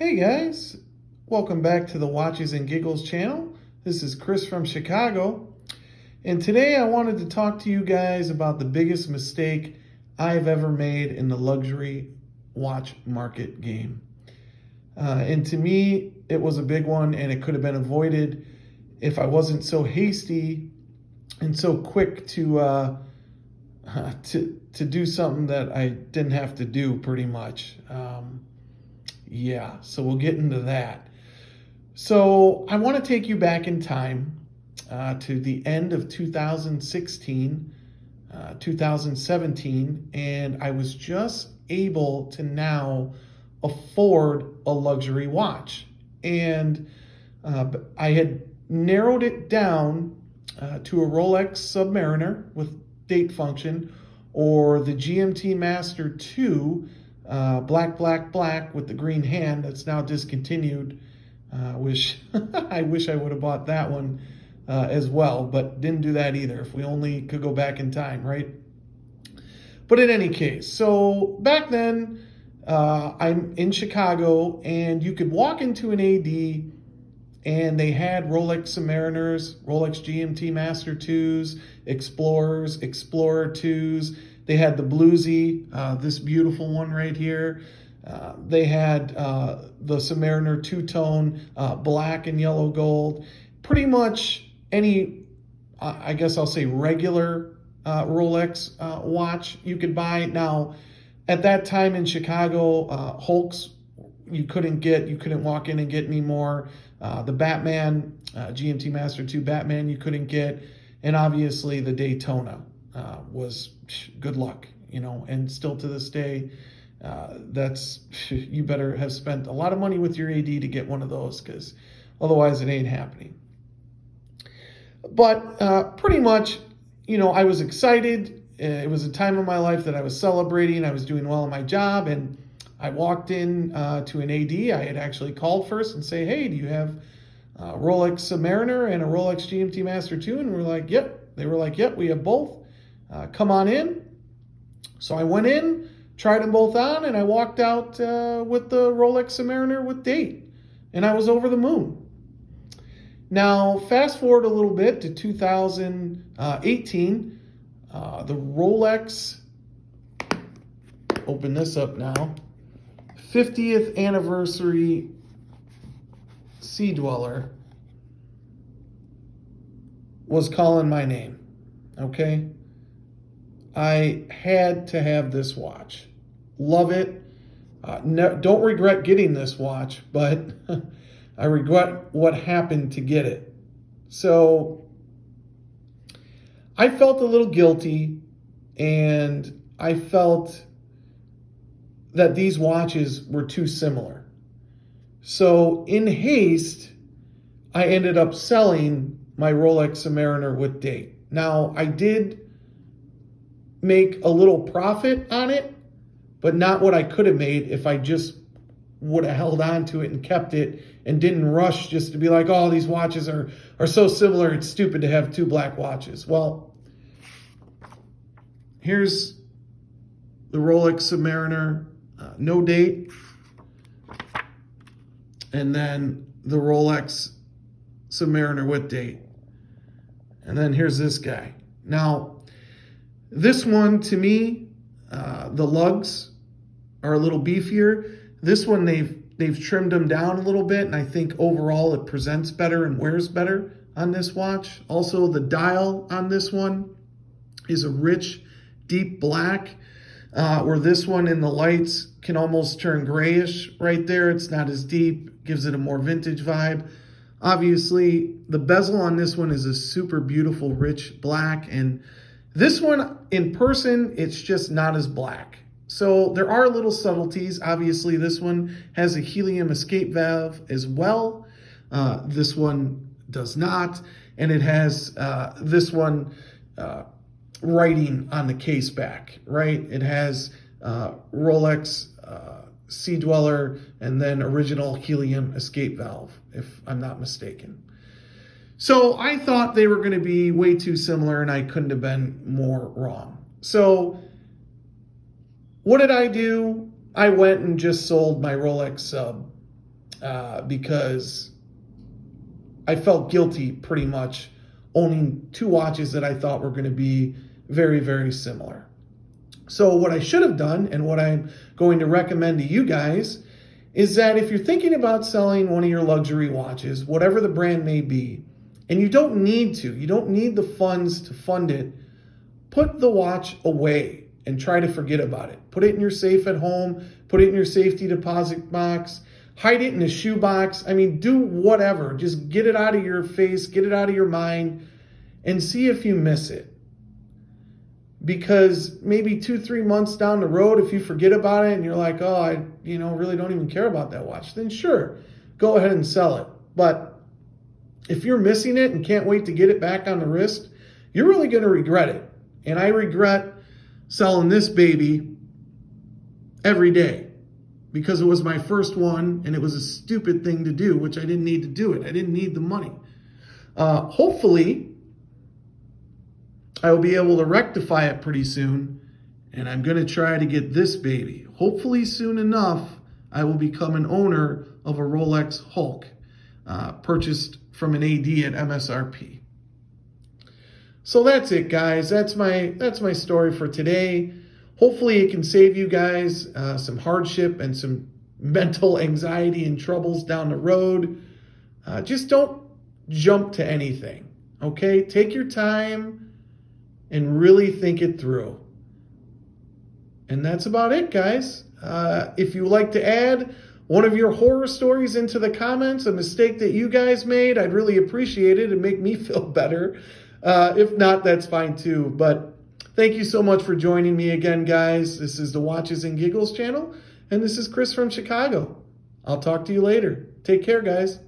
Hey guys, welcome back to the Watches and Giggles channel. This is Chris from Chicago, and today I wanted to talk to you guys about the biggest mistake I've ever made in the luxury watch market game. And to me, it was a big one, and it could have been avoided if I wasn't so hasty and so quick to do something that I didn't have to do, pretty much. So we'll get into that. So I want to take you back in time to the end of 2016, 2017, and I was just able to now afford a luxury watch. And I had narrowed it down to a Rolex Submariner with date function, or the GMT Master 2 black with the green hand that's now discontinued. I wish I would have bought that one as well, but didn't do that either. If we only could go back in time, right? But in any case, so back then, I'm in Chicago, and you could walk into an AD and they had Rolex Submariners, Rolex GMT Master 2s, Explorers, Explorer 2s. They had the bluesy, this beautiful one right here. They had the Submariner two-tone, black and yellow gold. Pretty much any, I guess I'll say regular Rolex watch you could buy. Now, at that time in Chicago, Hulks you couldn't walk in and get anymore. The Batman, GMT Master 2 Batman you couldn't get. And obviously the Daytona was good luck, and still to this day, you better have spent a lot of money with your AD to get one of those, because otherwise it ain't happening. But pretty much, I was excited. It was a time in my life that I was celebrating. I was doing well in my job, and I walked in to an AD. I had actually called first and say, hey, do you have Rolex Submariner and a Rolex GMT Master 2? And we're like, yep. They were like, yep, we have both. Come on in. So I went in, tried them both on, and I walked out with the Rolex Submariner with date. And I was over the moon. Now, fast forward a little bit to 2018. The Rolex, open this up now, 50th anniversary Sea Dweller was calling my name, okay? I had to have this watch. Love it. Don't regret getting this watch, but I regret what happened to get it. So I felt a little guilty, and I felt that these watches were too similar. So in haste, I ended up selling my Rolex Submariner with date. Now, I did make a little profit on it, but not what I could have made if I just would have held on to it and kept it and didn't rush just to be like, oh, these watches are so similar, it's stupid to have two black watches. Well, here's the Rolex Submariner, no date, and then the Rolex Submariner with date. And then here's this guy. Now, this one, to me, the lugs are a little beefier. This one, they've trimmed them down a little bit, and I think overall it presents better and wears better on this watch. Also, the dial on this one is a rich, deep black, where this one in the lights can almost turn grayish right there. It's not as deep, gives it a more vintage vibe. Obviously, the bezel on this one is a super beautiful, rich black, and this one in person, it's just not as black. So there are little subtleties. Obviously, this one has a helium escape valve as well. This one does not, and it has this one writing on the case back, right? It has Rolex Sea Dweller and then original helium escape valve, if I'm not mistaken. So I thought they were going to be way too similar, and I couldn't have been more wrong. So what did I do? I went and just sold my Rolex Sub because I felt guilty pretty much owning two watches that I thought were going to be very, very similar. So what I should have done, and what I'm going to recommend to you guys, is that if you're thinking about selling one of your luxury watches, whatever the brand may be, and you don't need the funds to fund it, put the watch away and try to forget about it. Put it in your safe at home, put it in your safety deposit box, hide it in a shoebox. I mean, do whatever. Just get it out of your face, get it out of your mind, and see if you miss it. Because maybe 2-3 months down the road, if you forget about it and you're like, oh, I really don't even care about that watch, then sure, go ahead and sell it. But if you're missing it and can't wait to get it back on the wrist, you're really going to regret it. And I regret selling this baby every day because it was my first one and it was a stupid thing to do, which I didn't need to do it. I didn't need the money. Hopefully, I will be able to rectify it pretty soon, and I'm going to try to get this baby. Hopefully soon enough, I will become an owner of a Rolex Hulk, purchased from an AD at MSRP. So that's it, guys. That's my story for today. Hopefully it can save you guys some hardship and some mental anxiety and troubles down the road. Just don't jump to anything, okay? Take your time and really think it through. And that's about it, guys. If you would like to add one of your horror stories into the comments, a mistake that you guys made, I'd really appreciate it and make me feel better. If not, that's fine too. But thank you so much for joining me again, guys. This is the Watches and Giggles channel, and this is Chris from Chicago. I'll talk to you later. Take care, guys.